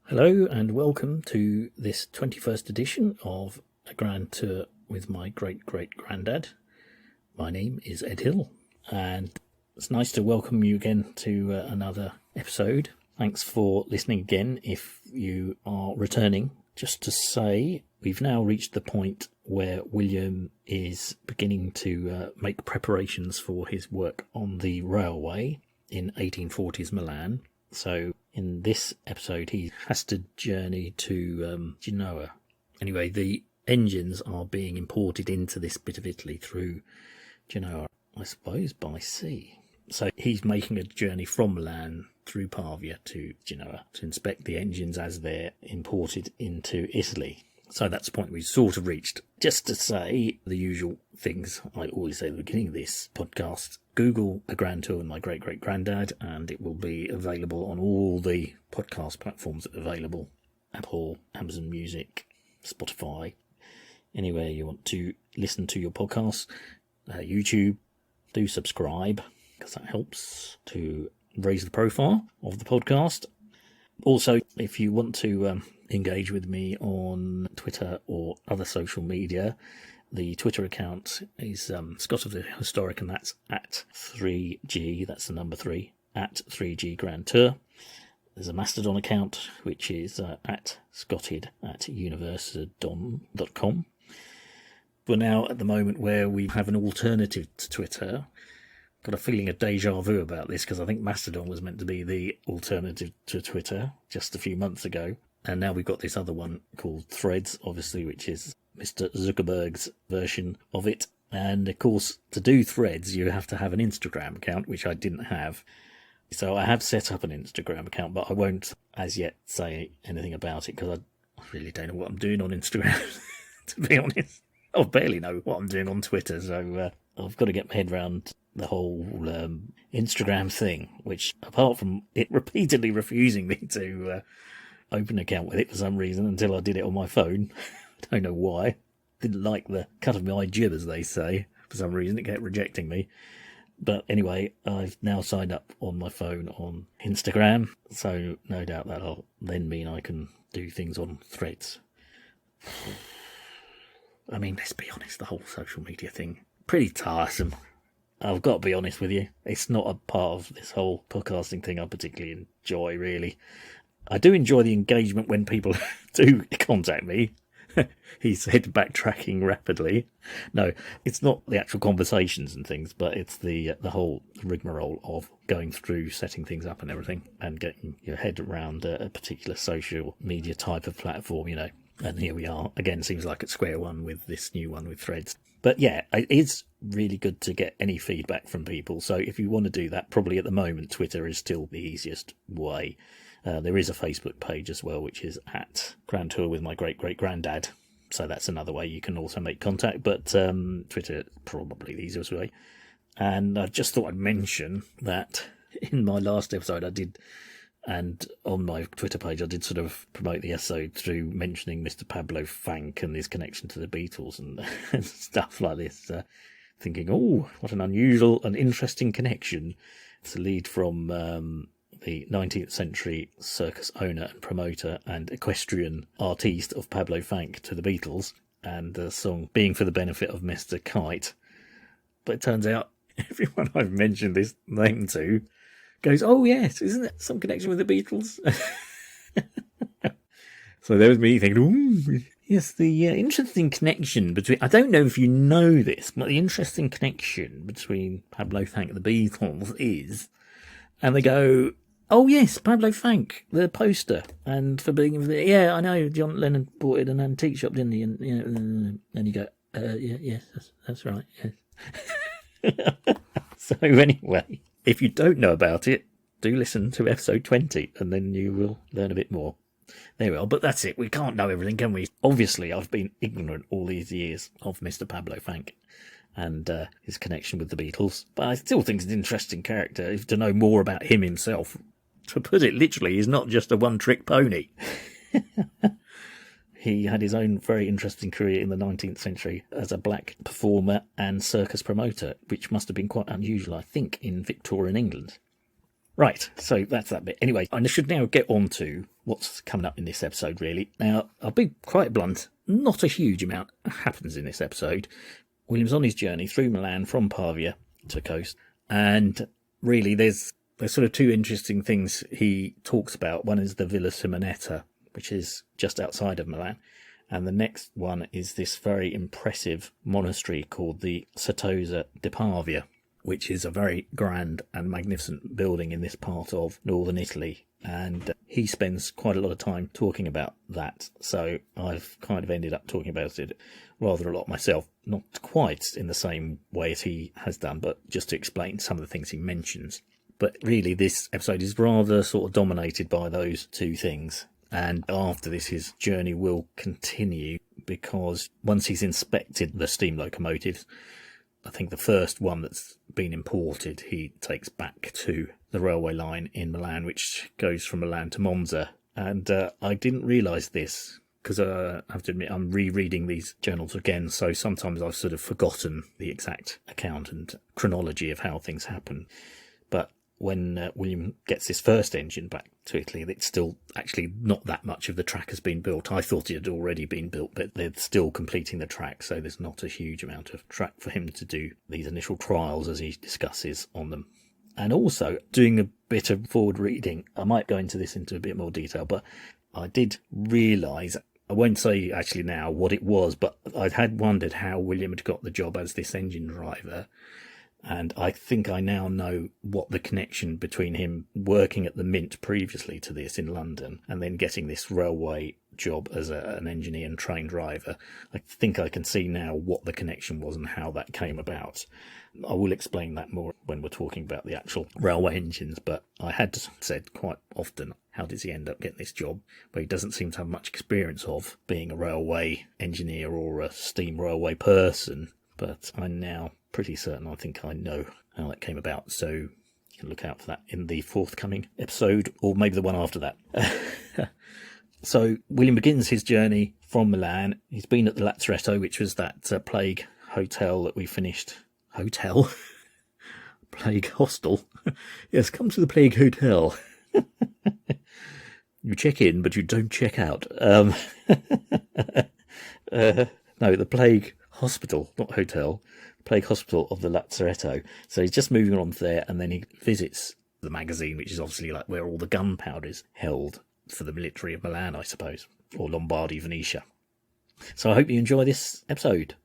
Hello and welcome to this 21st edition of A Grand Tour with my great-great-granddad. My name is Ed Hill, and it's nice to welcome you again to another episode. Thanks for listening again if you are returning. Just to say, we've now reached the point where William is beginning to make preparations for his work on the railway in 1840s Milan. So in this episode, he has to journey to Genoa. Anyway, the engines are being imported into this bit of Italy through Genoa, I suppose, by sea. So he's making a journey from Milan through Pavia to Genoa to inspect the engines as they're imported into Italy. So that's the point we've sort of reached. Just to say the usual things I always say at the beginning of this podcast. Google A Grand Tour with my great-great-granddad, and it will be available on all the podcast platforms that are available. Apple, Amazon Music, Spotify, anywhere you want to listen to your podcasts. YouTube, do subscribe, because that helps to raise the profile of the podcast. Also, if you want to engage with me on Twitter or other social media, the Twitter account is Scott of the Historic, and that's at 3G, that's the number 3, at 3G Grand Tour. There's a Mastodon account, which is at scotted@universedon.com. We're now at the moment where we have an alternative to Twitter. Got a feeling of deja vu about this, because I think Mastodon was meant to be the alternative to Twitter just a few months ago. And now we've got this other one called Threads, obviously, which is Mr. Zuckerberg's version of it. And of course, to do Threads, you have to have an Instagram account, which I didn't have. So I have set up an Instagram account, but I won't as yet say anything about it, because I really don't know what I'm doing on Instagram, to be honest. I barely know what I'm doing on Twitter, so I've got to get my head around the whole Instagram thing, which, apart from it repeatedly refusing me to open an account with it for some reason until I did it on my phone. I don't know why. Didn't like the cut of my jib, as they say. For some reason, it kept rejecting me. But anyway, I've now signed up on my phone on Instagram, so no doubt that'll then mean I can do things on Threads. I mean, let's be honest, the whole social media thing, pretty tiresome. I've got to be honest with you. It's not a part of this whole podcasting thing I particularly enjoy, really. I do enjoy the engagement when people do contact me. He said, backtracking rapidly. No, it's not the actual conversations and things, but it's the whole rigmarole of going through, setting things up and everything, and getting your head around a particular social media type of platform, you know. And here we are, again, seems like at square one with this new one with Threads. But yeah, it is really good to get any feedback from people. So if you want to do that, probably at the moment, Twitter is still the easiest way. There is a Facebook page as well, which is at Grand Tour with my great-great-granddad. So that's another way you can also make contact. But Twitter, probably the easiest way. And I just thought I'd mention that in my last episode I did, and on my Twitter page I did sort of promote the episode through mentioning Mr. Pablo Fank and his connection to the Beatles and, and stuff like this. Thinking, oh, what an unusual and interesting connection. It's a lead from the 19th century circus owner and promoter and equestrian artiste of Pablo Fank to the Beatles, and the song being for the benefit of Mr. Kite. But it turns out everyone I've mentioned this name to goes, oh yes, isn't it some connection with the Beatles? So there was me thinking, ooh, yes, the interesting connection between, I don't know if you know this, but the interesting connection between Pablo Fank and the Beatles is, and they go, oh yes, Pablo Fank, the poster, and for being, yeah, I know, John Lennon bought it in an antique shop, didn't he? And, you know, and you go, yeah, yes, that's right, yes. So anyway, If you don't know about it, do listen to episode 20 and then you will learn a bit more. There we are, but that's it. We can't know everything, can we? Obviously, I've been ignorant all these years of Mr. Pablo Fanck and his connection with the Beatles, but I still think he's an interesting character to know more about him himself. To put it literally, he's not just a one-trick pony. He had his own very interesting career in the 19th century as a black performer and circus promoter, which must have been quite unusual, I think, in Victorian England. Right, so that's that bit. Anyway, I should now get on to what's coming up in this episode, really. Now, I'll be quite blunt. Not a huge amount happens in this episode. William's on his journey through Milan from Pavia to coast, and really there's sort of two interesting things he talks about. One is the Villa Simonetta, which is just outside of Milan, and the next one is this very impressive monastery called the Certosa di Pavia, which is a very grand and magnificent building in this part of northern Italy, and he spends quite a lot of time talking about that, so I've kind of ended up talking about it rather a lot myself, not quite in the same way as he has done, but just to explain some of the things he mentions. But really this episode is rather sort of dominated by those two things. And after this, his journey will continue, because once he's inspected the steam locomotives, I think the first one that's been imported, he takes back to the railway line in Milan, which goes from Milan to Monza. And I didn't realise this, because I have to admit I'm rereading these journals again, so sometimes I've sort of forgotten the exact account and chronology of how things happen. But when William gets his first engine back to Italy, it's still actually not that much of the track has been built. I thought it had already been built, but they're still completing the track, so there's not a huge amount of track for him to do these initial trials as he discusses on them. And also, doing a bit of forward reading, I might go into this into a bit more detail, but I did realise, I won't say actually now what it was, but I had wondered how William had got the job as this engine driver. And I think I now know what the connection between him working at the Mint previously to this in London and then getting this railway job as an engineer and train driver. I think I can see now what the connection was and how that came about. I will explain that more when we're talking about the actual railway engines, but I had said quite often, how does he end up getting this job where he doesn't seem to have much experience of being a railway engineer or a steam railway person? But I'm now pretty certain I think I know how that came about, so you can look out for that in the forthcoming episode, or maybe the one after that. So William begins his journey from Milan. He's been at the Lazzaretto, which was that plague hotel that we finished. Hotel? Plague hostel? Yes, come to the plague hotel. You check in, but you don't check out. No, the plague hospital, not hotel, plague hospital of the Lazzaretto. So he's just moving on there, and then he visits the magazine, which is obviously like where all the gunpowder is held for the military of Milan, I suppose, or Lombardy, Venetia. So I hope you enjoy this episode.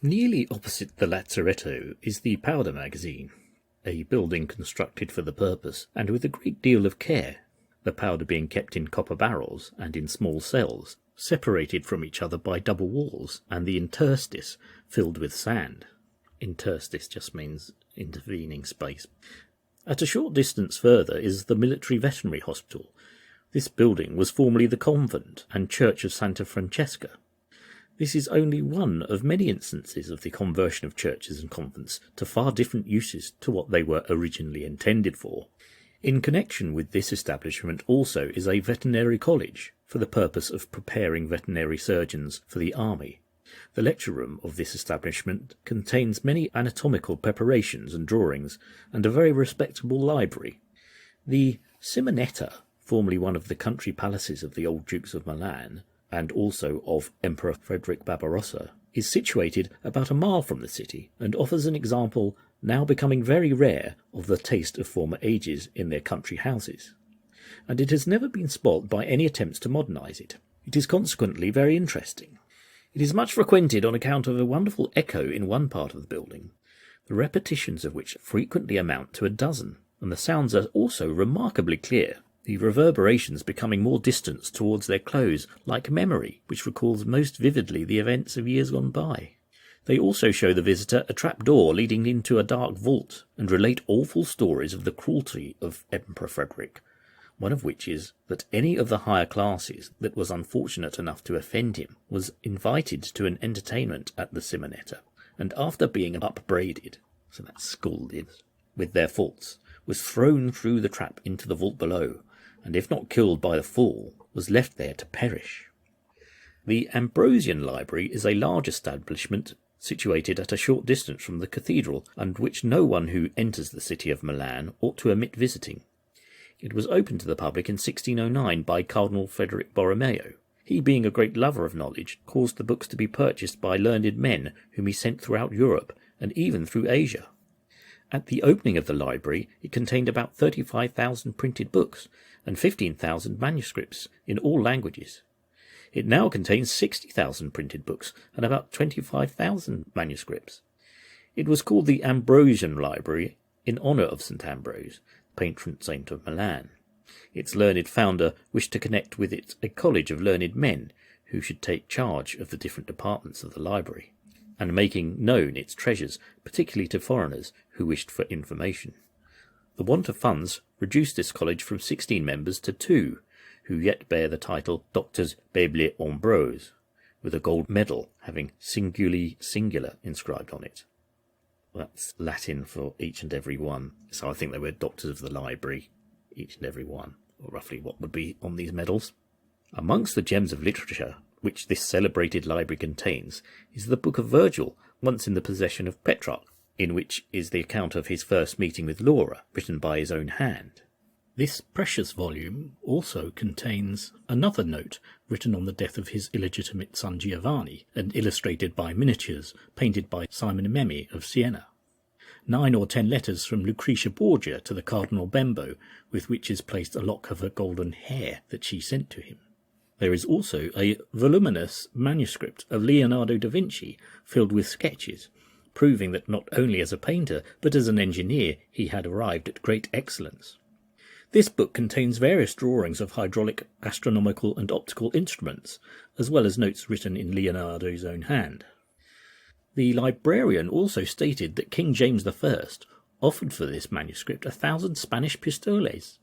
Nearly opposite the Lazzaretto is the powder magazine, a building constructed for the purpose and with a great deal of care, the powder being kept in copper barrels and in small cells, separated from each other by double walls, and the interstice filled with sand. Interstice just means intervening space. At a short distance further is the military veterinary hospital. This building was formerly the convent and church of Santa Francesca. This is only one of many instances of the conversion of churches and convents to far different uses to what they were originally intended for. In connection with this establishment also is a veterinary college, for the purpose of preparing veterinary surgeons for the army. The lecture room of this establishment contains many anatomical preparations and drawings, and a very respectable library. The Simonetta, formerly one of the country palaces of the old Dukes of Milan, and also of Emperor Frederick Barbarossa, is situated about a mile from the city, and offers an example, now becoming very rare, of the taste of former ages in their country houses. And it has never been spoilt by any attempts to modernise it. It is consequently very interesting. It is much frequented on account of a wonderful echo in one part of the building. the repetitions of which frequently amount to a dozen, and the sounds are also remarkably clear, the reverberations becoming more distant towards their close, like memory, which recalls most vividly the events of years gone by. They also show the visitor a trap-door leading into a dark vault, and relate awful stories of the cruelty of Emperor Frederick, one of which is that any of the higher classes that was unfortunate enough to offend him was invited to an entertainment at the Simonetta, and after being upbraided, so that's scalded, with their faults, was thrown through the trap into the vault below, and if not killed by the fall, was left there to perish. The Ambrosian Library is a large establishment situated at a short distance from the cathedral, and which no one who enters the city of Milan ought to omit visiting. It was opened to the public in 1609 by Cardinal Frederick Borromeo. He, being a great lover of knowledge, caused the books to be purchased by learned men whom he sent throughout Europe, and even through Asia. At the opening of the library, it contained about 35,000 printed books and 15,000 manuscripts in all languages. It now contains 60,000 printed books and about 25,000 manuscripts. It was called the Ambrosian Library in honour of St. Ambrose, patron saint of Milan. Its learned founder wished to connect with it a college of learned men who should take charge of the different departments of the library, and making known its treasures, particularly to foreigners who wished for information. The want of funds reduced this college from 16 members to 2, who yet bear the title Doctors Bibli Ambrose, with a gold medal having Singuli Singular inscribed on it. That's Latin for each and every one, so I think they were doctors of the library, each and every one, or roughly what would be on these medals. Amongst the gems of literature which this celebrated library contains is the Book of Virgil, once in the possession of Petrarch, in which is the account of his first meeting with Laura, written by his own hand. This precious volume also contains another note written on the death of his illegitimate son Giovanni, and illustrated by miniatures painted by Simone Memmi of Siena. 9 or 10 letters from Lucretia Borgia to the Cardinal Bembo, with which is placed a lock of her golden hair that she sent to him. There is also a voluminous manuscript of Leonardo da Vinci filled with sketches, proving that not only as a painter but as an engineer he had arrived at great excellence. This book contains various drawings of hydraulic, astronomical and optical instruments, as well as notes written in Leonardo's own hand. The librarian also stated that King James I offered for this manuscript 1,000 Spanish pistoles.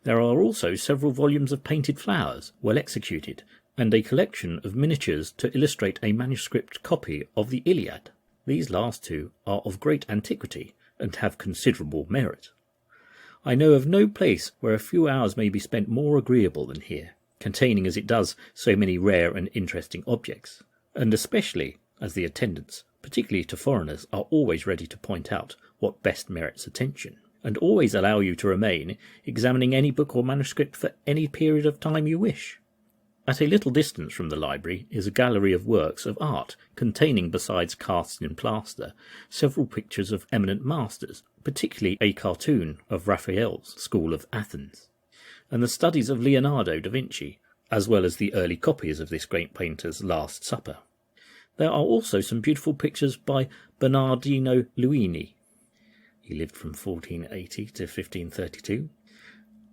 There are also several volumes of painted flowers, well executed, and a collection of miniatures to illustrate a manuscript copy of the Iliad. These last two are of great antiquity and have considerable merit. I know of no place where a few hours may be spent more agreeable than here, containing as it does so many rare and interesting objects, and especially as the attendants, particularly to foreigners, are always ready to point out what best merits attention, and always allow you to remain, examining any book or manuscript for any period of time you wish. At a little distance from the library is a gallery of works of art, containing, besides casts in plaster, several pictures of eminent masters, particularly a cartoon of Raphael's school of Athens, and the studies of Leonardo da Vinci, as well as the early copies of this great painter's Last Supper. There are also some beautiful pictures by Bernardino Luini. He lived from 1480 to 1532.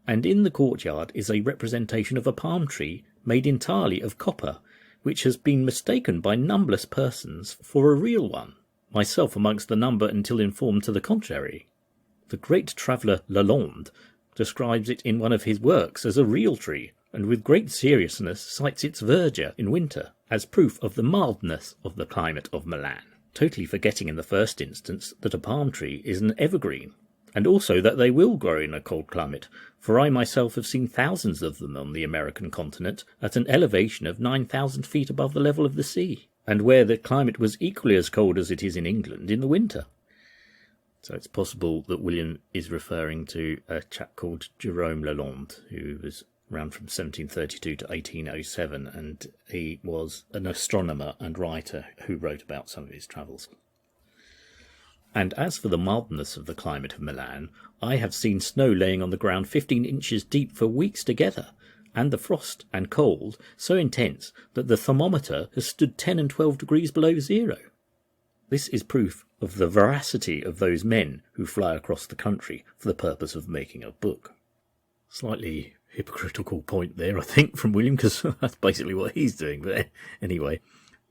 And in the courtyard is a representation of a palm tree made entirely of copper, which has been mistaken by numberless persons for a real one, myself amongst the number until informed to the contrary. The great traveller Lalande describes it in one of his works as a real tree, and with great seriousness cites its verdure in winter as proof of the mildness of the climate of Milan, totally forgetting in the first instance that a palm tree is an evergreen, and also that they will grow in a cold climate, for I myself have seen thousands of them on the American continent at an elevation of 9,000 feet above the level of the sea, and where the climate was equally as cold as it is in England in the winter. So it's possible that William is referring to a chap called Jerome Lalande, who was around from 1732 to 1807, and he was an astronomer and writer who wrote about some of his travels. And as for the mildness of the climate of Milan, I have seen snow laying on the ground 15 inches deep for weeks together, and the frost and cold so intense that the thermometer has stood 10 and 12 degrees below zero. This is proof of the veracity of those men who fly across the country for the purpose of making a book. Slightly hypocritical point there, I think, from William, because that's basically what he's doing. But anyway,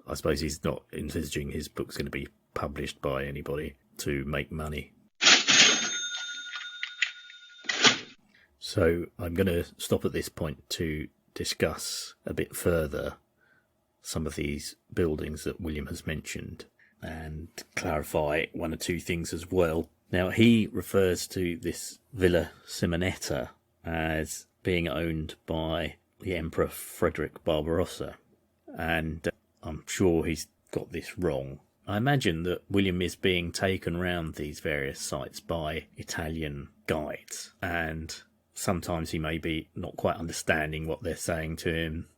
I suppose he's not envisaging his book's going to be published by anybody to make money. So I'm going to stop at this point to discuss a bit further some of these buildings that William has mentioned and clarify one or two things as well. Now, he refers to this Villa Simonetta as being owned by the Emperor Frederick Barbarossa, and I'm sure he's got this wrong. I imagine that William is being taken round these various sites by Italian guides, and sometimes he may be not quite understanding what they're saying to him.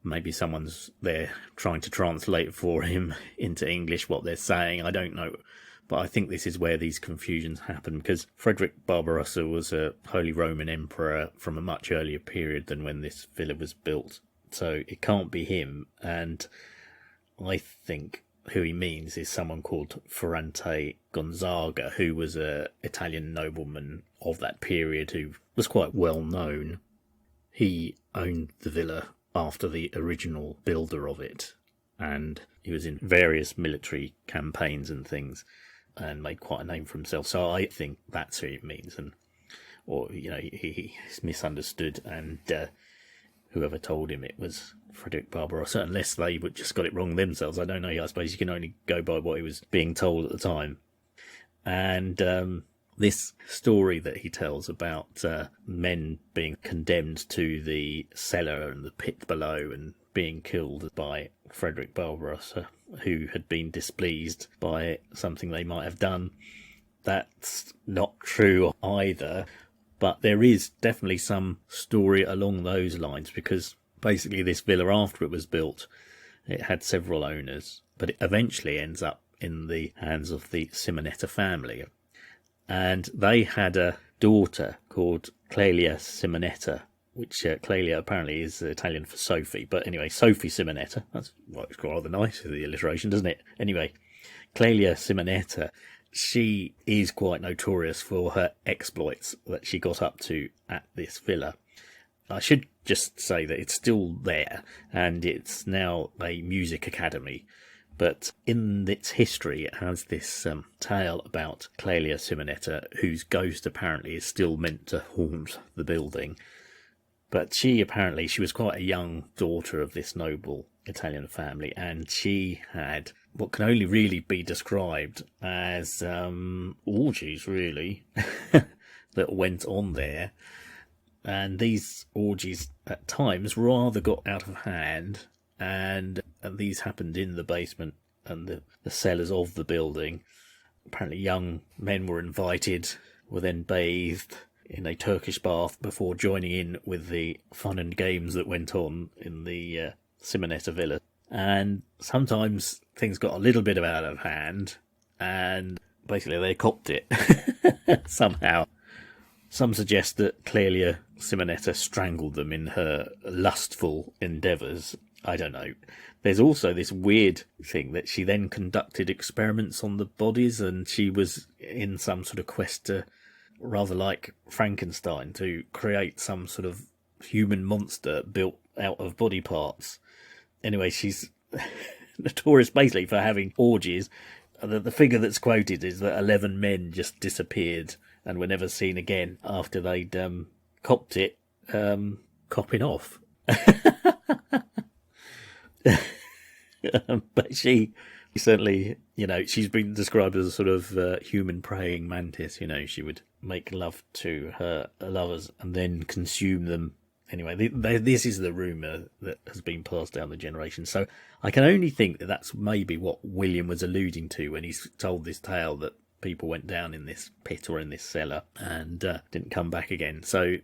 Maybe someone's there trying to translate for him into English what they're saying. I don't know. But I think this is where these confusions happen, because Frederick Barbarossa was a Holy Roman Emperor from a much earlier period than when this villa was built. So it can't be him. And I think who he means is someone called Ferrante Gonzaga, who was an Italian nobleman of that period who was quite well known. He owned the villa after the original builder of it, and he was in various military campaigns and things and made quite a name for himself. So I think that's who it means, or he's misunderstood, and whoever told him it was Frederick Barbarossa, unless they just got it wrong themselves. I don't know. I suppose you can only go by what he was being told at the time. And this story that he tells about men being condemned to the cellar and the pit below and being killed by Frederick Barbarossa, who had been displeased by something they might have done, that's not true either. But there is definitely some story along those lines, because basically this villa, after it was built, it had several owners, but it eventually ends up in the hands of the Simonetta family. And they had a daughter called Clelia Simonetta, which Clelia apparently is Italian for Sophie. But anyway, Sophie Simonetta, that's it's rather nice, the alliteration, doesn't it? Anyway, Clelia Simonetta, she is quite notorious for her exploits that she got up to at this villa. I should just say that it's still there, and it's now a music academy. But in its history, it has this tale about Clelia Simonetta, whose ghost apparently is still meant to haunt the building. But she was quite a young daughter of this noble Italian family, and she had what can only really be described as orgies, really, that went on there. And these orgies at times rather got out of hand, and these happened in the basement and the cellars of the building. Apparently young men were invited, were then bathed in a Turkish bath before joining in with the fun and games that went on in the Simonetta villa. And sometimes things got a little bit out of hand, and basically they copped it somehow. Some suggest that Clelia Simonetta strangled them in her lustful endeavours. I don't know. There's also this weird thing that she then conducted experiments on the bodies, and she was in some sort of quest to, rather like Frankenstein, to create some sort of human monster built out of body parts. Anyway, she's notorious basically for having orgies. The figure that's quoted is that 11 men just disappeared and were never seen again after they'd copped it, copping off. But she certainly, she's been described as a sort of human praying mantis. She would make love to her lovers and then consume them. Anyway, this is the rumour that has been passed down the generations. So I can only think that that's maybe what William was alluding to when he's told this tale, that people went down in this pit or in this cellar and didn't come back again. So,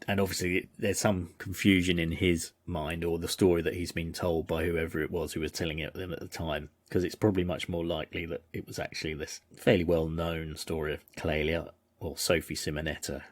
and obviously there's some confusion in his mind, or the story that he's been told by whoever it was who was telling it to them at the time, because it's probably much more likely that it was actually this fairly well-known story of Clelia, or Sophie Simonetta,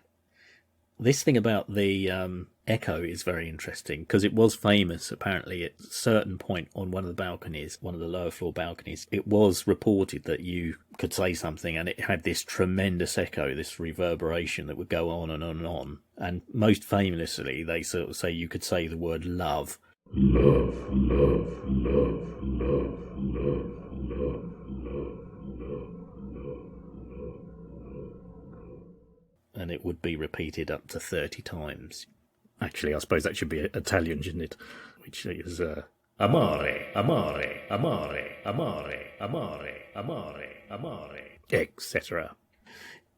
This thing about the echo is very interesting because it was famous apparently at a certain point on one of the balconies, one of the lower floor balconies. It was reported that you could say something and it had this tremendous echo, this reverberation that would go on and on and on. And most famously, they sort of say you could say the word love. Love, love, love, love, love, love, love, love. And it would be repeated up to 30 times. Actually, I suppose that should be Italian, shouldn't it? Which is amore, amore, amore, amore, amore, amore, amore, etc.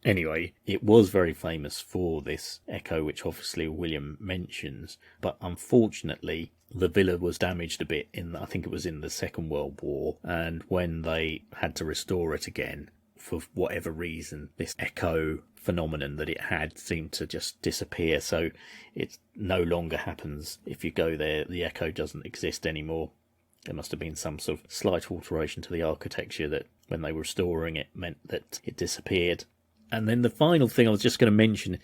Anyway, it was very famous for this echo, which obviously William mentions, but unfortunately the villa was damaged a bit I think it was in the Second World War, and when they had to restore it again, for whatever reason, this echo phenomenon that it had seemed to just disappear. So it no longer happens. If you go there, the echo doesn't exist anymore. There must have been some sort of slight alteration to the architecture that when they were restoring it meant that it disappeared. And then the final thing I was just going to mention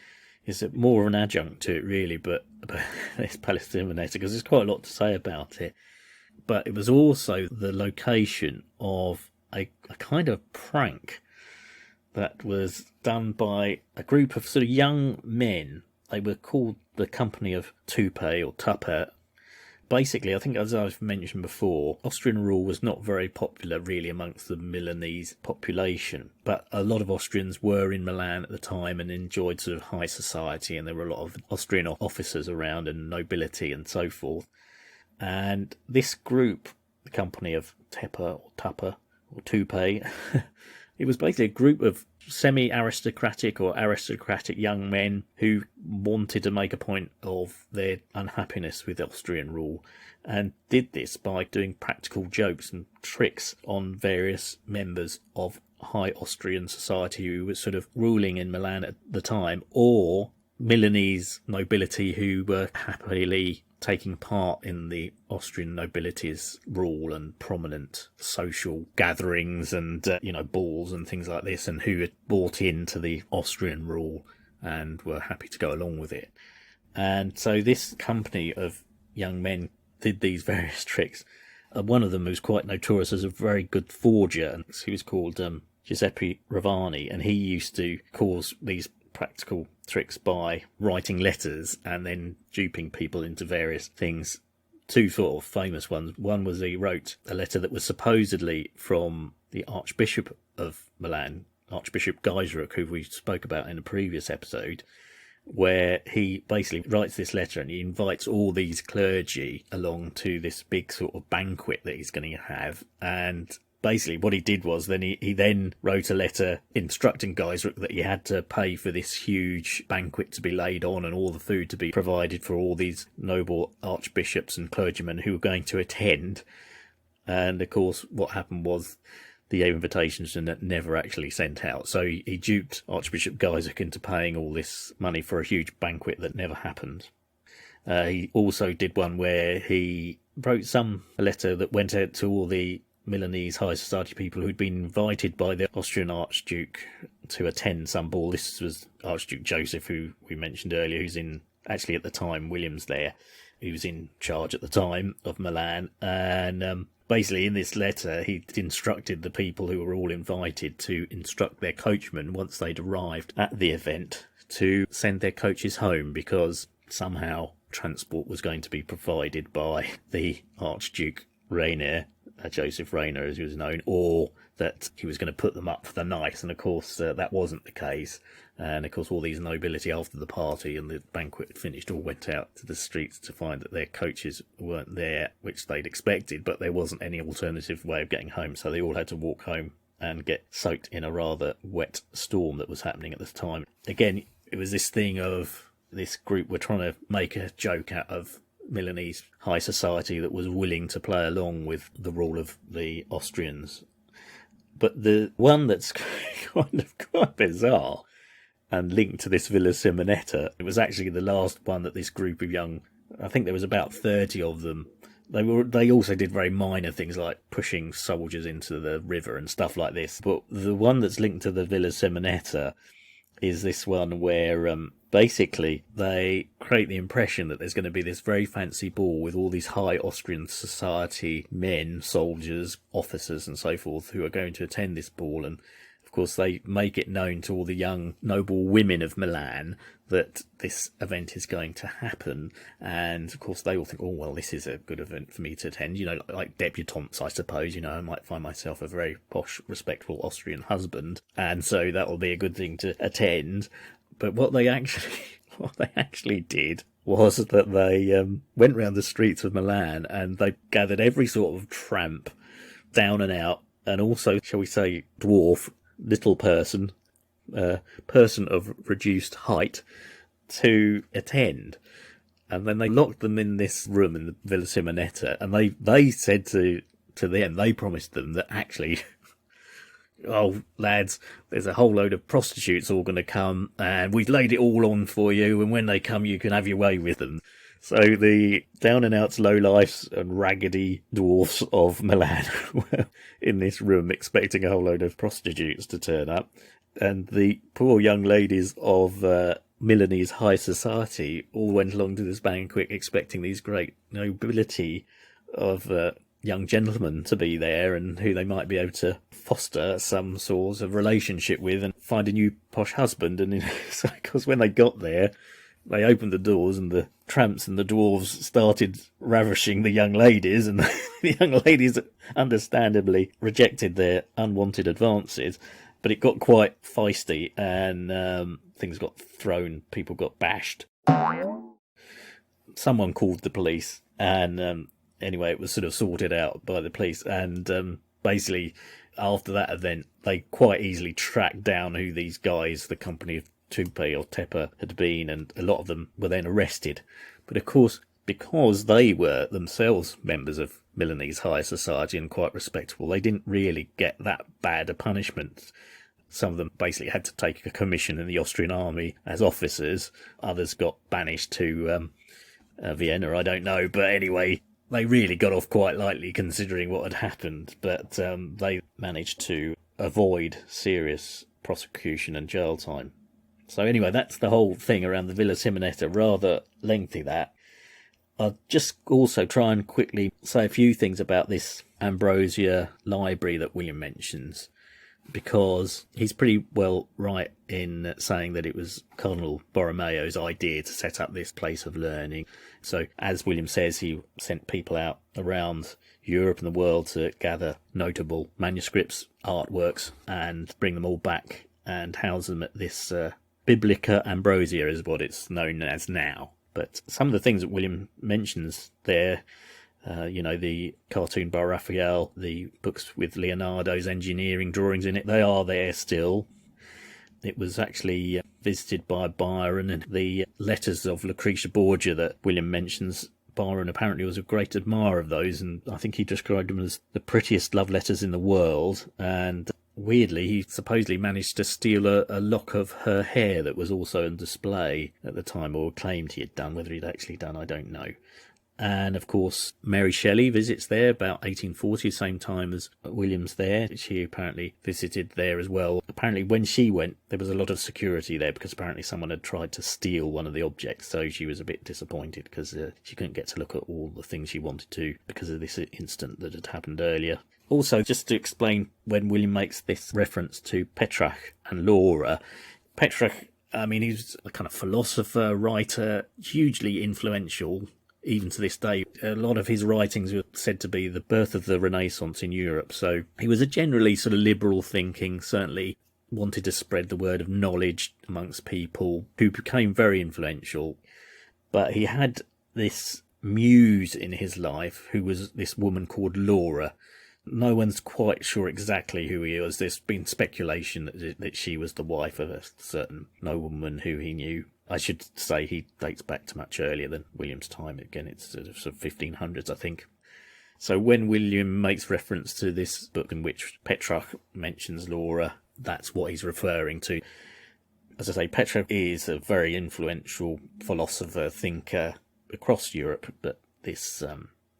is more of an adjunct to it really, but it's Villa Simonetta, because there's quite a lot to say about it. But it was also the location of a kind of prank that was done by a group of sort of young men. They were called the Company of Tupe or Tuppe. Basically, I think as I've mentioned before, Austrian rule was not very popular really amongst the Milanese population, but a lot of Austrians were in Milan at the time and enjoyed sort of high society, and there were a lot of Austrian officers around and nobility and so forth. And this group, the Company of Tuppe or Tupe, it was basically a group of semi-aristocratic or aristocratic young men who wanted to make a point of their unhappiness with Austrian rule, and did this by doing practical jokes and tricks on various members of high Austrian society who was sort of ruling in Milan at the time, or Milanese nobility who were happily taking part in the Austrian nobility's rule and prominent social gatherings and, balls and things like this, and who had bought into the Austrian rule and were happy to go along with it. And so this company of young men did these various tricks. One of them was quite notorious as a very good forger, and he was called Giuseppe Ravani, and he used to cause these practical tricks by writing letters and then duping people into various things. Two sort of famous ones. One was he wrote a letter that was supposedly from the Archbishop of Milan, Archbishop Gaiseric, who we spoke about in a previous episode, where he basically writes this letter and he invites all these clergy along to this big sort of banquet that he's going to have. And basically what he did was he then wrote a letter instructing Gaiseric that he had to pay for this huge banquet to be laid on and all the food to be provided for all these noble archbishops and clergymen who were going to attend. And of course what happened was the invitations were never actually sent out. So he duped Archbishop Gaiseric into paying all this money for a huge banquet that never happened. He also did one where he wrote a letter that went out to all the Milanese high society people who'd been invited by the Austrian Archduke to attend some ball. This was Archduke Joseph, who we mentioned earlier, who's actually at the time William's there. He was in charge at the time of Milan, and basically in this letter he instructed the people who were all invited to instruct their coachmen once they'd arrived at the event to send their coaches home, because somehow transport was going to be provided by the Archduke Rainier, Joseph Rainier as he was known, or that he was going to put them up for the night. And of course that wasn't the case, and of course all these nobility after the party and the banquet finished all went out to the streets to find that their coaches weren't there, which they'd expected, but there wasn't any alternative way of getting home, so they all had to walk home and get soaked in a rather wet storm that was happening at the time. Again, it was this thing of this group were trying to make a joke out of Milanese high society that was willing to play along with the rule of the Austrians. But the one that's kind of quite bizarre and linked to this Villa Simonetta, it was actually the last one that this group of young, I think there was about 30 of them, they also did very minor things like pushing soldiers into the river and stuff like this. But the one that's linked to the Villa Simonetta is this one where basically they create the impression that there's going to be this very fancy ball with all these high Austrian society men, soldiers, officers and so forth who are going to attend this ball. And of course they make it known to all the young noble women of Milan that this event is going to happen. And of course they all think, oh, well, this is a good event for me to attend. You know, like debutantes, I suppose. You know, I might find myself a very posh, respectful Austrian husband. And so that will be a good thing to attend. But what they actually did was that they went round the streets of Milan and they gathered every sort of tramp, down and out, and also, shall we say, dwarf, little person, person of reduced height, to attend. And then they locked them in this room in the Villa Simonetta, and they said to them, they promised them that actually, oh, lads, there's a whole load of prostitutes all going to come, and we've laid it all on for you, and when they come, you can have your way with them. So the down-and-outs, lowlifes and raggedy dwarfs of Milan were in this room expecting a whole load of prostitutes to turn up, and the poor young ladies of Milanese high society all went along to this banquet expecting these great nobility of young gentlemen to be there and who they might be able to foster some sort of relationship with and find a new posh husband. And so, of course, when they got there, they opened the doors and the tramps and the dwarves started ravishing the young ladies, and the young ladies understandably rejected their unwanted advances. But it got quite feisty and things got thrown, people got bashed. Someone called the police and anyway, it was sort of sorted out by the police, and basically after that event they quite easily tracked down who these guys, the company of Tupi or Tepper, had been, and a lot of them were then arrested. But of course, because they were themselves members of Milanese high society and quite respectable, they didn't really get that bad a punishment. Some of them basically had to take a commission in the Austrian army as officers. Others got banished to Vienna, I don't know. But anyway, they really got off quite lightly considering what had happened. But they managed to avoid serious prosecution and jail time. So anyway, that's the whole thing around the Villa Simonetta. Rather lengthy, that. I'll just also try and quickly say a few things about this Ambrosia library that William mentions, because he's pretty well right in saying that it was Cardinal Borromeo's idea to set up this place of learning. So, as William says, he sent people out around Europe and the world to gather notable manuscripts, artworks, and bring them all back and house them at this Biblica Ambrosia is what it's known as now. But some of the things that William mentions there, the cartoon by Raphael, the books with Leonardo's engineering drawings in it, they are there still. It was actually visited by Byron, and the letters of Lucretia Borgia that William mentions, Byron apparently was a great admirer of those, and I think he described them as the prettiest love letters in the world. And weirdly, he supposedly managed to steal a lock of her hair that was also on display at the time, or claimed he had done. Whether he'd actually done, I don't know. And of course, Mary Shelley visits there about 1840, same time as William's there. She apparently visited there as well. Apparently when she went, there was a lot of security there because apparently someone had tried to steal one of the objects, so she was a bit disappointed because she couldn't get to look at all the things she wanted to because of this incident that had happened earlier. Also, just to explain, when William makes this reference to Petrarch and Laura, Petrarch, I mean, he's a kind of philosopher, writer, hugely influential. Even to this day, a lot of his writings were said to be the birth of the Renaissance in Europe. So he was a generally sort of liberal thinking, certainly wanted to spread the word of knowledge amongst people, who became very influential. But he had this muse in his life, who was this woman called Laura. No one's quite sure exactly who he was. There's been speculation that she was the wife of a certain nobleman who he knew. I should say he dates back to much earlier than William's time. Again, it's sort of 1500s, I think. So when William makes reference to this book in which Petrarch mentions Laura, that's what he's referring to. As I say, Petrarch is a very influential philosopher, thinker across Europe, but this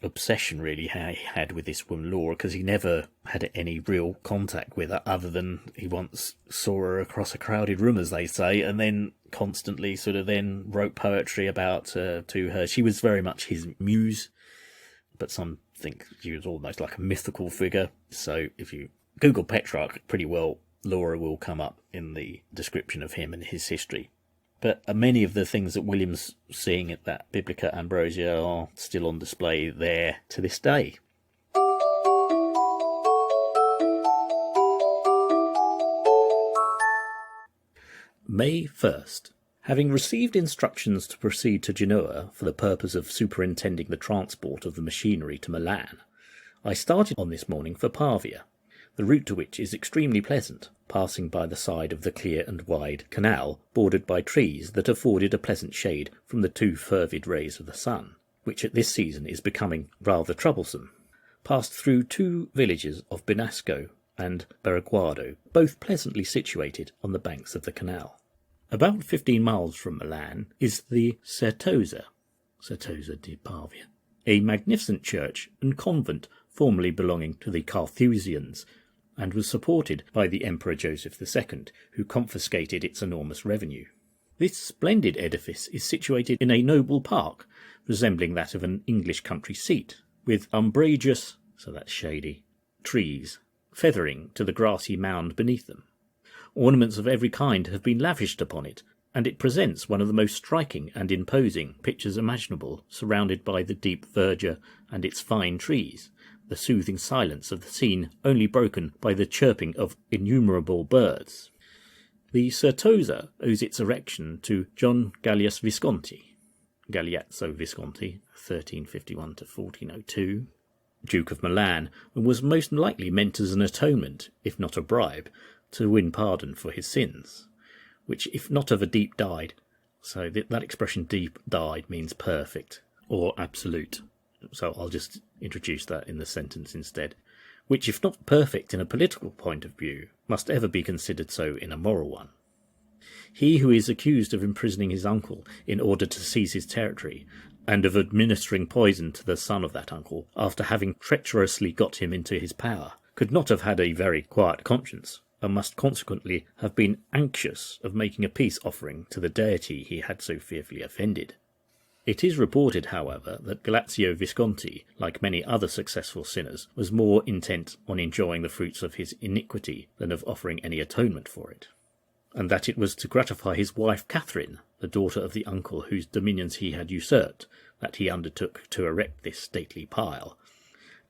obsession really he had with this woman Laura, because he never had any real contact with her other than he once saw her across a crowded room, as they say, and then constantly sort of then wrote poetry about to her. She was very much his muse, but some think she was almost like a mythical figure. So if you Google Petrarch, pretty well Laura will come up in the description of him and his history. But many of the things that William's seeing at that Biblica Ambrosia are still on display there to this day. May 1st. Having received instructions to proceed to Genoa for the purpose of superintending the transport of the machinery to Milan, I started on this morning for Pavia, the route to which is extremely pleasant, passing by the side of the clear and wide canal, bordered by trees that afforded a pleasant shade from the too fervid rays of the sun, which at this season is becoming rather troublesome. Passed through 2 villages of Binasco and Berguardo, both pleasantly situated on the banks of the canal. About 15 miles from Milan is the Certosa di Pavia, a magnificent church and convent formerly belonging to the Carthusians, and was supported by the Emperor Joseph II, who confiscated its enormous revenue. This splendid edifice is situated in a noble park, resembling that of an English country seat, with umbrageous, so that's shady, trees, feathering to the grassy mound beneath them. Ornaments of every kind have been lavished upon it, and it presents one of the most striking and imposing pictures imaginable, surrounded by the deep verdure and its fine trees, the soothing silence of the scene only broken by the chirping of innumerable birds. The Certosa owes its erection to John Galeazzo Visconti, 1351 to 1402, Duke of Milan, and was most likely meant as an atonement, if not a bribe, to win pardon for his sins, which, if not of a deep dyed, so that expression deep dyed means perfect or absolute, so I'll just introduce that in the sentence instead, which, if not perfect in a political point of view, must ever be considered so in a moral one. He who is accused of imprisoning his uncle in order to seize his territory, and of administering poison to the son of that uncle after having treacherously got him into his power, could not have had a very quiet conscience, and must consequently have been anxious of making a peace offering to the deity he had so fearfully offended. It is reported, however, that Galeazzo Visconti, like many other successful sinners, was more intent on enjoying the fruits of his iniquity than of offering any atonement for it, and that it was to gratify his wife Catherine, the daughter of the uncle whose dominions he had usurped, that he undertook to erect this stately pile.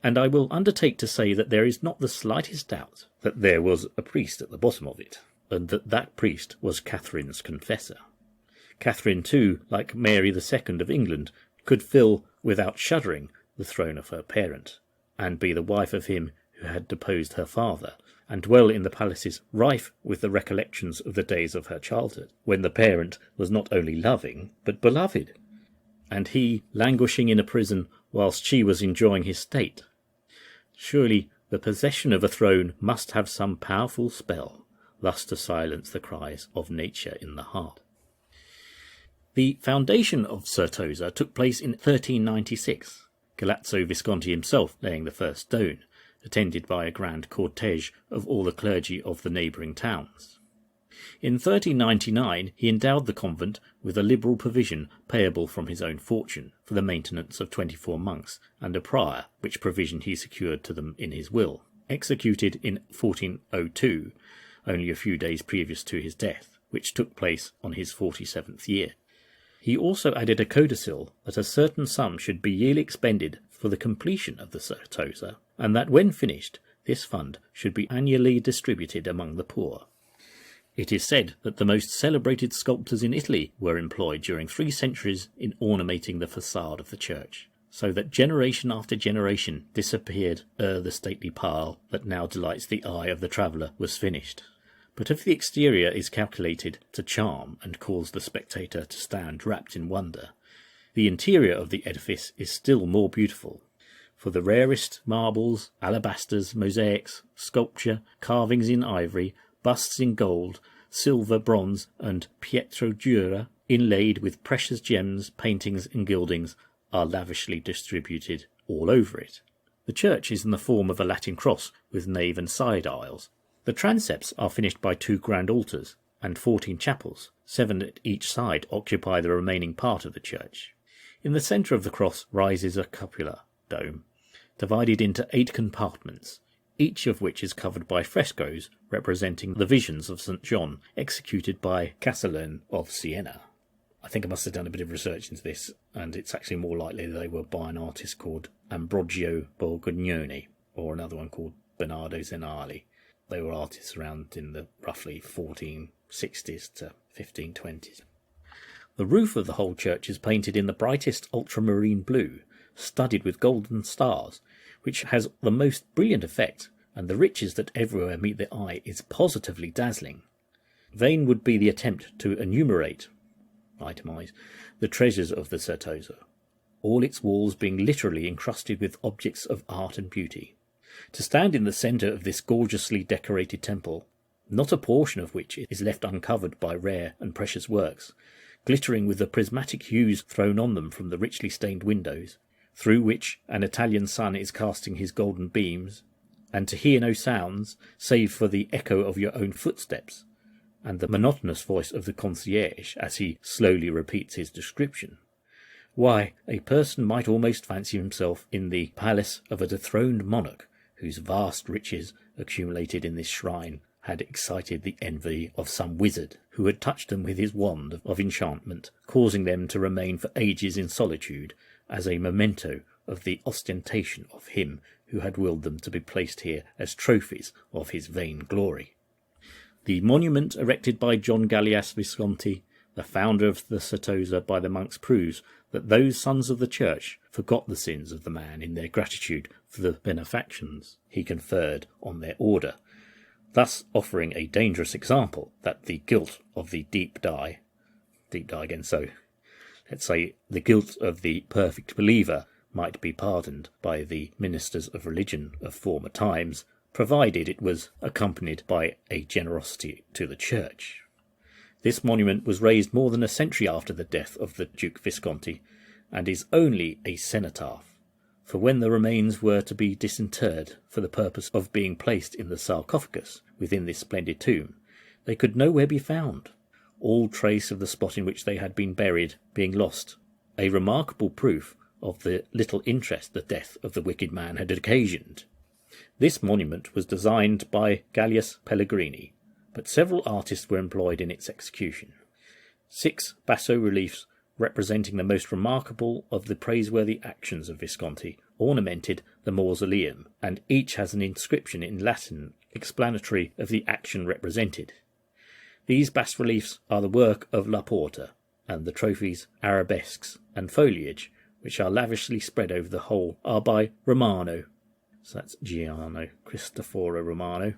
And I will undertake to say that there is not the slightest doubt that there was a priest at the bottom of it, and that that priest was Catherine's confessor. Catherine, too, like Mary II of England, could fill, without shuddering, the throne of her parent, and be the wife of him who had deposed her father, and dwell in the palaces rife with the recollections of the days of her childhood, when the parent was not only loving, but beloved, and he languishing in a prison whilst she was enjoying his state. Surely the possession of a throne must have some powerful spell, thus to silence the cries of nature in the heart. The foundation of Certosa took place in 1396, Galeazzo Visconti himself laying the first stone, attended by a grand cortege of all the clergy of the neighbouring towns. In 1399 he endowed the convent with a liberal provision payable from his own fortune for the maintenance of 24 monks and a prior, which provision he secured to them in his will, executed in 1402, only a few days previous to his death, which took place on his 47th year. He also added a codicil that a certain sum should be yearly expended for the completion of the Certosa, and that when finished, this fund should be annually distributed among the poor. It is said that the most celebrated sculptors in Italy were employed during 3 centuries in ornamenting the facade of the church, so that generation after generation disappeared ere the stately pile that now delights the eye of the traveller was finished. But if the exterior is calculated to charm and cause the spectator to stand wrapped in wonder, the interior of the edifice is still more beautiful, for the rarest marbles, alabasters, mosaics, sculpture, carvings in ivory, busts in gold, silver, bronze, and pietra dura, inlaid with precious gems, paintings, and gildings, are lavishly distributed all over it. The church is in the form of a Latin cross with nave and side aisles. The transepts are finished by 2 grand altars, and 14 chapels, 7 at each side, occupy the remaining part of the church. In the centre of the cross rises a cupola dome, divided into 8 compartments, each of which is covered by frescoes representing the visions of St. John, executed by Castellan of Siena. I think I must have done a bit of research into this, and it's actually more likely they were by an artist called Ambrogio Borgognoni, or another one called Bernardo Zenali. They were artists around in the roughly 1460s to 1520s. The roof of the whole church is painted in the brightest ultramarine blue, studded with golden stars, which has the most brilliant effect, and the riches that everywhere meet the eye is positively dazzling. Vain would be the attempt to itemize the treasures of the Certosa, all its walls being literally encrusted with objects of art and beauty. To stand in the centre of this gorgeously decorated temple, not a portion of which is left uncovered by rare and precious works, glittering with the prismatic hues thrown on them from the richly stained windows, through which an Italian sun is casting his golden beams, and to hear no sounds save for the echo of your own footsteps, and the monotonous voice of the concierge as he slowly repeats his description. Why, a person might almost fancy himself in the palace of a dethroned monarch, whose vast riches accumulated in this shrine had excited the envy of some wizard who had touched them with his wand of enchantment, causing them to remain for ages in solitude, as a memento of the ostentation of him who had willed them to be placed here as trophies of his vain glory. The monument erected by John Gallias Visconti, the founder of the Certosa, by the monks, proves that those sons of the church forgot the sins of the man in their gratitude for the benefactions he conferred on their order, thus offering a dangerous example that the guilt of the deep dye again, so let's say the guilt of the perfect believer might be pardoned by the ministers of religion of former times, provided it was accompanied by a generosity to the church. This monument was raised more than a century after the death of the Duke Visconti, and is only a cenotaph, for when the remains were to be disinterred for the purpose of being placed in the sarcophagus within this splendid tomb, they could nowhere be found, all trace of the spot in which they had been buried being lost, a remarkable proof of the little interest the death of the wicked man had occasioned. This monument was designed by Gallius Pellegrini, but several artists were employed in its execution. 6 basso-reliefs representing the most remarkable of the praiseworthy actions of Visconti ornamented the mausoleum, and each has an inscription in Latin explanatory of the action represented. These bas-reliefs are the work of La Porta, and the trophies, arabesques, and foliage, which are lavishly spread over the whole, are by Romano. So that's Giuliano Cristoforo Romano.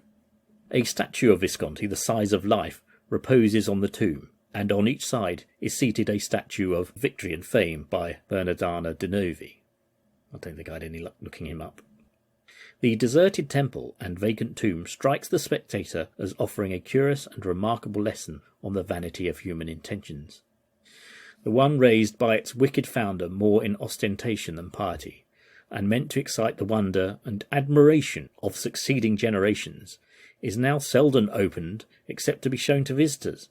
A statue of Visconti, the size of life, reposes on the tomb, and on each side is seated a statue of Victory and Fame by Bernardino de Novi. I don't think I had any luck looking him up. The deserted temple and vacant tomb strikes the spectator as offering a curious and remarkable lesson on the vanity of human intentions. The one raised by its wicked founder more in ostentation than piety, and meant to excite the wonder and admiration of succeeding generations, is now seldom opened except to be shown to visitors,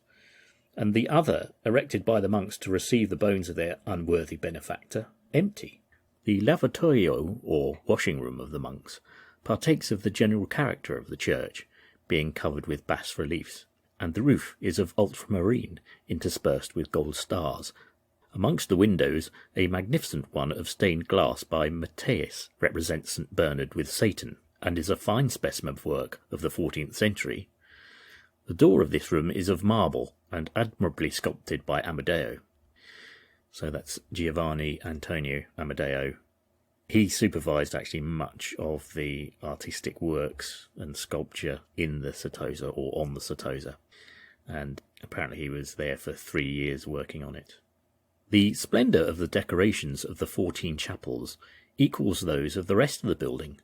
and the other, erected by the monks to receive the bones of their unworthy benefactor, empty. The lavatorio, or washing room of the monks, partakes of the general character of the church, being covered with bas-reliefs, and the roof is of ultramarine, interspersed with gold stars. Amongst the windows, a magnificent one of stained glass by Matthias represents St. Bernard with Satan, and is a fine specimen of work of the 14th century. The door of this room is of marble, and admirably sculpted by Amadeo. So that's Giovanni Antonio Amadeo. He supervised actually much of the artistic works and sculpture in the Certosa, or on the Certosa, and apparently he was there for 3 years working on it. The splendour of the decorations of the 14 chapels equals those of the rest of the building,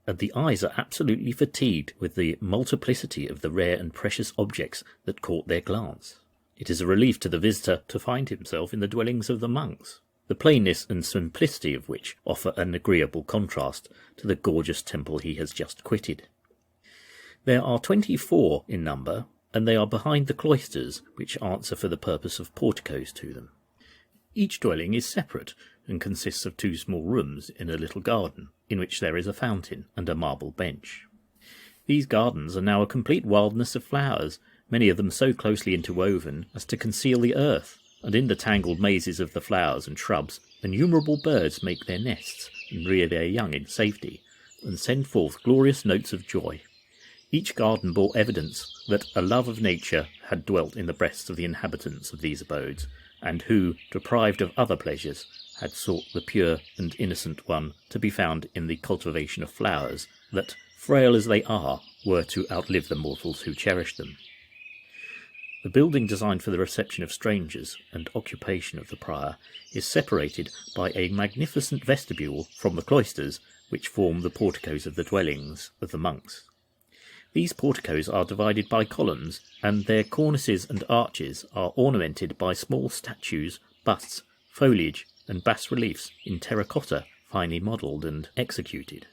and the eyes are absolutely fatigued with the multiplicity of the rare and precious objects that caught their glance. It is a relief to the visitor to find himself in the dwellings of the monks. the plainness and simplicity of which offer an agreeable contrast to the gorgeous temple he has just quitted. There are 24 in number, and they are behind the cloisters, which answer for the purpose of porticos to them. Each dwelling is separate, and consists of 2 small rooms in a little garden, in which there is a fountain and a marble bench. These gardens are now a complete wilderness of flowers, many of them so closely interwoven as to conceal the earth, and in the tangled mazes of the flowers and shrubs innumerable birds make their nests and rear their young in safety, and send forth glorious notes of joy. Each garden bore evidence that a love of nature had dwelt in the breasts of the inhabitants of these abodes, and who, deprived of other pleasures, had sought the pure and innocent one to be found in the cultivation of flowers, that, frail as they are, were to outlive the mortals who cherished them. The building designed for the reception of strangers and occupation of the prior is separated by a magnificent vestibule from the cloisters, which form the porticos of the dwellings of the monks. These porticos are divided by columns, and their cornices and arches are ornamented by small statues, busts, foliage, and bas-reliefs in terracotta, finely modelled and executed.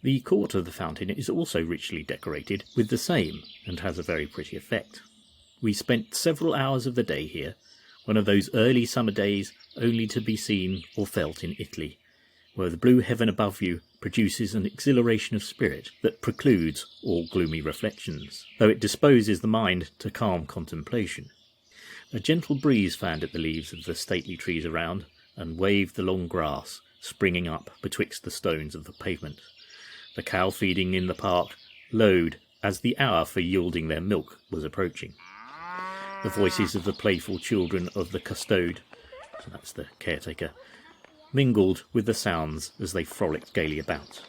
The court of the fountain is also richly decorated with the same, and has a very pretty effect. We spent several hours of the day here, one of those early summer days only to be seen or felt in Italy, where the blue heaven above you produces an exhilaration of spirit that precludes all gloomy reflections, though it disposes the mind to calm contemplation. A gentle breeze fanned at the leaves of the stately trees around, and waved the long grass, springing up betwixt the stones of the pavement. The cow feeding in the park lowed as the hour for yielding their milk was approaching. The voices of the playful children of the custode, so that's the caretaker, mingled with the sounds as they frolicked gaily about.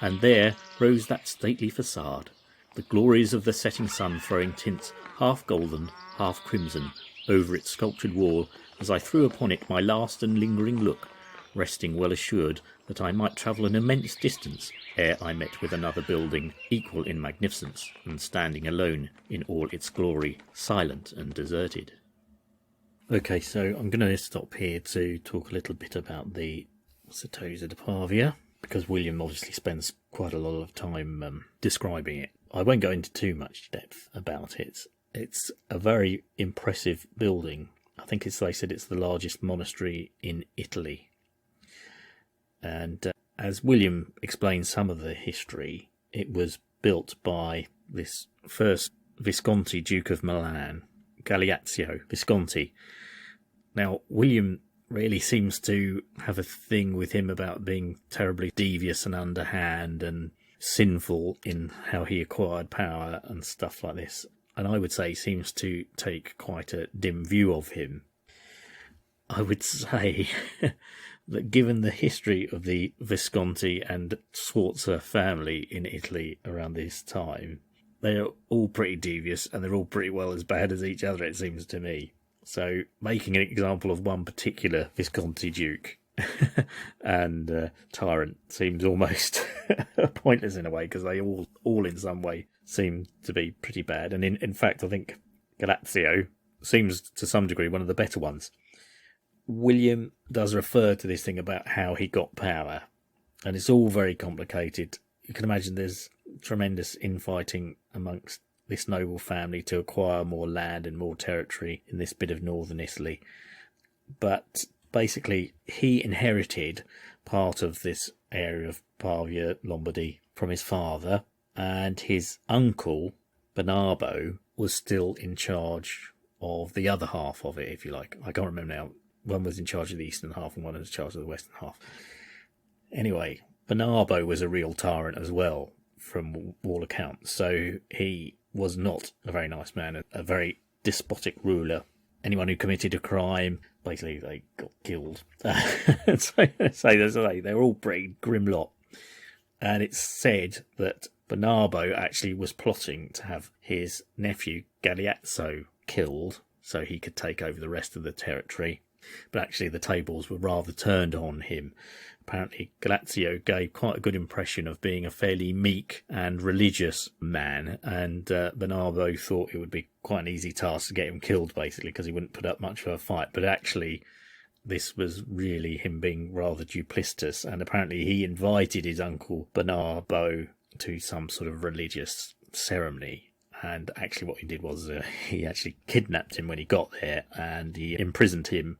And there rose that stately facade, the glories of the setting sun throwing tints half golden, half crimson, over its sculptured wall, as I threw upon it my last and lingering look, resting well assured that I might travel an immense distance ere I met with another building equal in magnificence, and standing alone in all its glory, silent and deserted. Okay, so I'm going to stop here to talk a little bit about the Certosa di Pavia, because William obviously spends quite a lot of time describing it. I won't go into too much depth about it. It's a very impressive building. I think they said it's the largest monastery in Italy. And as William explains some of the history, it was built by this first Visconti, Duke of Milan, Galeazzo Visconti. Now, William really seems to have a thing with him about being terribly devious and underhand and sinful in how he acquired power and stuff like this. And I would say seems to take quite a dim view of him. I would say that given the history of the Visconti and Sforza family in Italy around this time, they're all pretty devious and they're all pretty well as bad as each other, it seems to me. So making an example of one particular Visconti duke and tyrant seems almost pointless in a way, because they all in some way seem to be pretty bad. And in fact, I think Galeazzo seems to some degree one of the better ones. William does refer to this thing about how he got power, and it's all very complicated. You can imagine there's tremendous infighting amongst this noble family to acquire more land and more territory in this bit of northern Italy. But basically, he inherited part of this area of Pavia, Lombardy, from his father, and his uncle, Bernardo, was still in charge of the other half of it, if you like. I can't remember now. One was in charge of the eastern half and one was in charge of the western half. Anyway, Bernardo was a real tyrant as well, from all accounts. So he was not a very nice man, a very despotic ruler. Anyone who committed a crime, basically they got killed. So they're all pretty grim lot. And it's said that Bernardo actually was plotting to have his nephew Galeazzo killed so he could take over the rest of the territory. But actually the tables were rather turned on him. Apparently Galeazzo gave quite a good impression of being a fairly meek and religious man, and Bernardo thought it would be quite an easy task to get him killed, basically, because he wouldn't put up much of a fight. But actually this was really him being rather duplicitous, and apparently he invited his uncle Bernard Beau to some sort of religious ceremony. And actually what he did was he actually kidnapped him when he got there, and he imprisoned him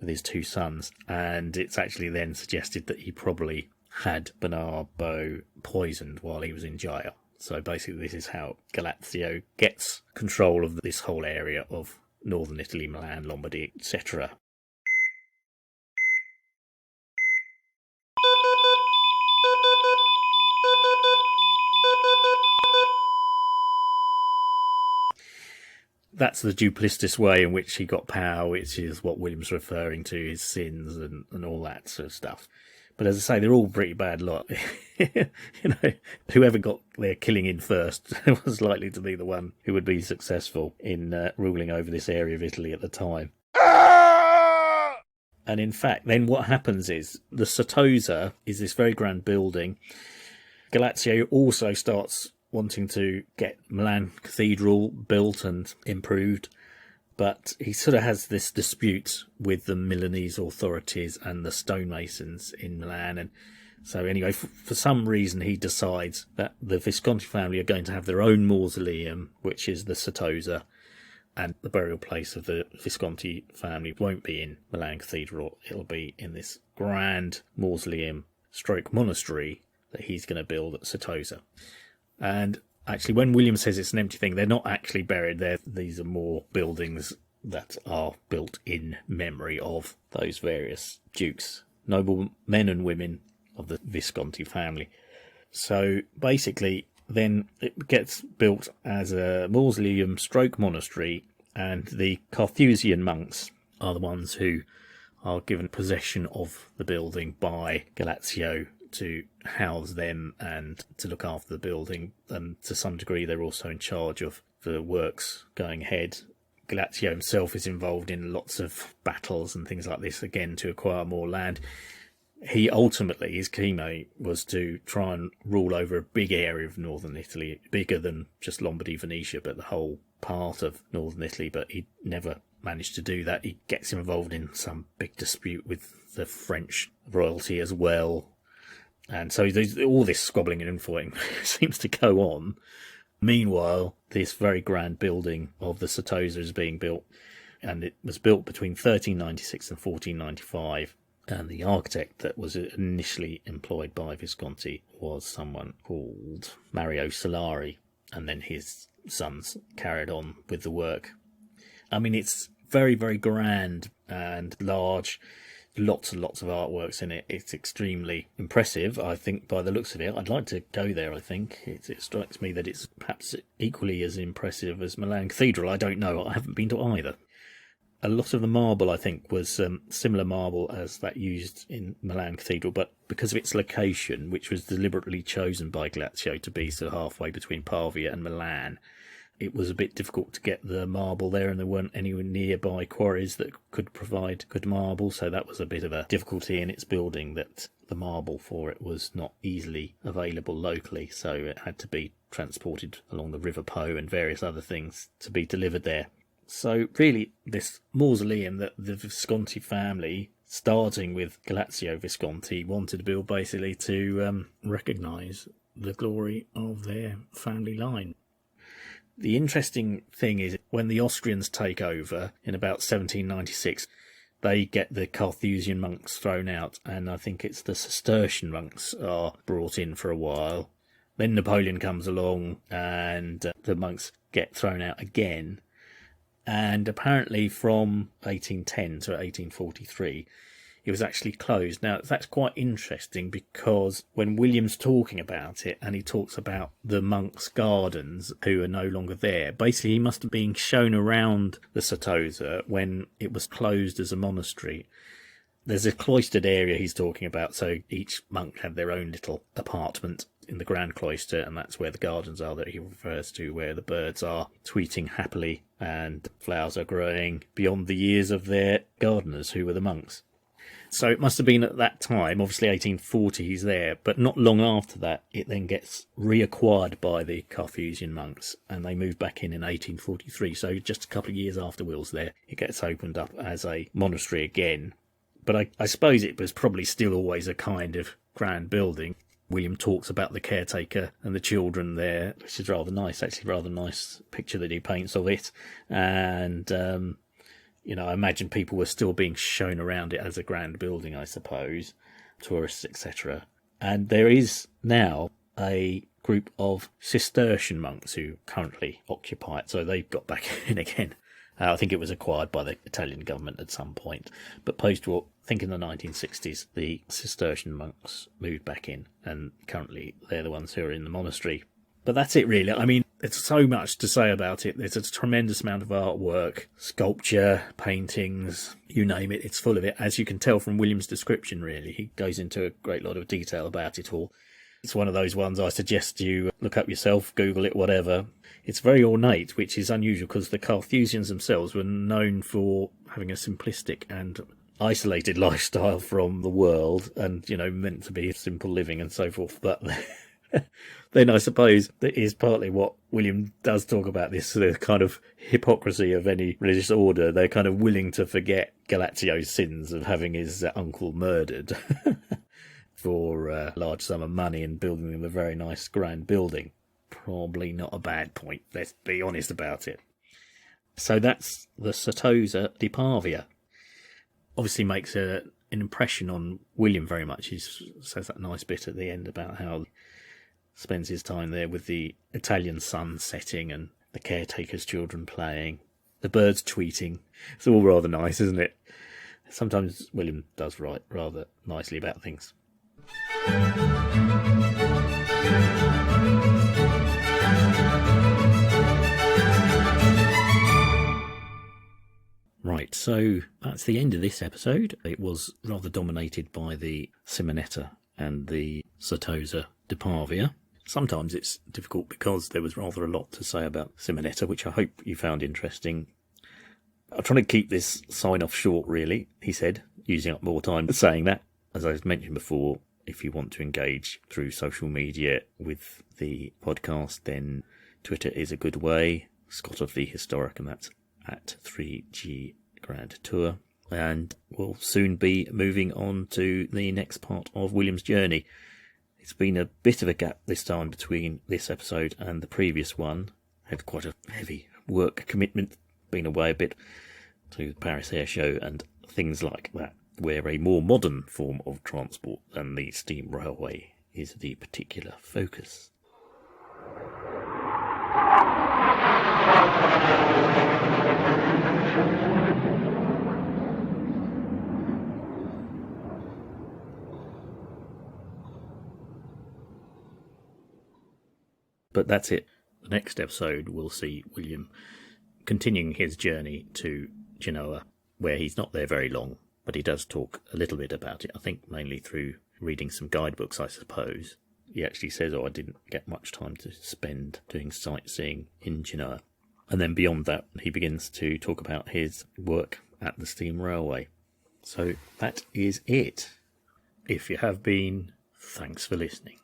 with his two sons. And it's actually then suggested that he probably had Bernard Beau poisoned while he was in jail. So basically this is how Galatzio gets control of this whole area of northern Italy, Milan, Lombardy, etc. That's the duplicitous way in which he got power, which is what William's referring to, his sins and all that sort of stuff. But as I say, they're all pretty bad lot. Whoever got their killing in first was likely to be the one who would be successful in ruling over this area of Italy at the time. And in fact, then what happens is the Certosa is this very grand building. Galatzio also starts wanting to get Milan Cathedral built and improved, but he sort of has this dispute with the Milanese authorities and the stonemasons in Milan. And so anyway, for some reason he decides that the Visconti family are going to have their own mausoleum, which is the Certosa, and the burial place of the Visconti family won't be in Milan Cathedral. It'll be in this grand mausoleum stroke monastery that he's going to build at Certosa. And actually, when William says it's an empty thing, they're not actually buried there. These are more buildings that are built in memory of those various dukes, noble men and women of the Visconti family. So basically, then it gets built as a mausoleum stroke monastery, and the Carthusian monks are the ones who are given possession of the building by Galatzio to house them and to look after the building, and to some degree they're also in charge of the works going ahead. Galatzio himself is involved in lots of battles and things like this, again to acquire more land. He ultimately, his keynote was to try and rule over a big area of northern Italy, bigger than just Lombardy, Venetia, but the whole part of northern Italy, but he never managed to do that. He gets involved in some big dispute with the French royalty as well. And so all this squabbling and infighting seems to go on. Meanwhile, this very grand building of the Certosa is being built, and it was built between 1396 and 1495. And the architect that was initially employed by Visconti was someone called Mario Solari, and then his sons carried on with the work. I mean, it's very, very grand and large. Lots and lots of artworks in it. It's extremely impressive, I think, by the looks of it. I'd like to go there, I think. It strikes me that it's perhaps equally as impressive as Milan Cathedral. I don't know. I haven't been to either. A lot of the marble, I think, was similar marble as that used in Milan Cathedral, but because of its location, which was deliberately chosen by Galatzio to be so halfway between Pavia and Milan, it was a bit difficult to get the marble there, and there weren't anywhere nearby quarries that could provide good marble, so that was a bit of a difficulty in its building, that the marble for it was not easily available locally, so it had to be transported along the River Po and various other things to be delivered there. So really, this mausoleum that the Visconti family, starting with Galatzio Visconti, wanted to build basically to recognise the glory of their family line. The interesting thing is, when the Austrians take over in about 1796, they get the Carthusian monks thrown out, and I think it's the Cistercian monks are brought in for a while. Then Napoleon comes along, and the monks get thrown out again. And apparently from 1810 to 1843, it was actually closed. Now, that's quite interesting, because when William's talking about it, and he talks about the monks' gardens who are no longer there, basically he must have been shown around the Certosa when it was closed as a monastery. There's a cloistered area he's talking about, so each monk had their own little apartment in the Grand Cloister, and that's where the gardens are that he refers to, where the birds are tweeting happily and flowers are growing beyond the years of their gardeners, who were the monks. So it must have been at that time, obviously 1840 he's there, but not long after that it then gets reacquired by the Carthusian monks, and they move back in 1843. So just a couple of years after Will's there, it gets opened up as a monastery again. But I suppose it was probably still always a kind of grand building. William talks about the caretaker and the children there, which is rather nice, actually, rather nice picture that he paints of it. And, I imagine people were still being shown around it as a grand building, I suppose, tourists, etc. And there is now a group of Cistercian monks who currently occupy it, so they've got back in again. I think it was acquired by the Italian government at some point. But post-war, I think in the 1960s, the Cistercian monks moved back in, and currently they're the ones who are in the monastery. But that's it, really. I mean, there's so much to say about it. There's a tremendous amount of artwork, sculpture, paintings, you name it. It's full of it. As you can tell from William's description, really, he goes into a great lot of detail about it all. It's one of those ones I suggest you look up yourself, Google it, whatever. It's very ornate, which is unusual because the Carthusians themselves were known for having a simplistic and isolated lifestyle from the world and, meant to be simple living and so forth. But then I suppose that is partly what William does talk about, this the kind of hypocrisy of any religious order. They're kind of willing to forget Galazzio's sins of having his uncle murdered for a large sum of money and building them a very nice grand building. Probably not a bad point, let's be honest about it. So that's the Certosa di Pavia. Obviously makes an impression on William very much. He says that nice bit at the end about how he spends his time there with the Italian sun setting and the caretaker's children playing, the birds tweeting. It's all rather nice, isn't it? Sometimes William does write rather nicely about things. Right, so that's the end of this episode. It was rather dominated by the Simonetta and the Certosa di Pavia. Sometimes it's difficult because there was rather a lot to say about Simonetta, which I hope you found interesting. I'm trying to keep this sign-off short, really, he said, using up more time saying that. As I mentioned before, if you want to engage through social media with the podcast, then Twitter is a good way. Scott of the Historic, and that's at 3G Grand Tour. And we'll soon be moving on to the next part of William's journey. It's been a bit of a gap this time between this episode and the previous one. Had quite a heavy work commitment, been away a bit to the Paris Air Show and things like that, where a more modern form of transport than the steam railway is the particular focus. But that's it. The next episode we'll see William continuing his journey to Genoa, where he's not there very long, but he does talk a little bit about it, I think mainly through reading some guidebooks, I suppose. He actually says, I didn't get much time to spend doing sightseeing in Genoa. And then beyond that, he begins to talk about his work at the steam railway. So that is it. If you have been, thanks for listening.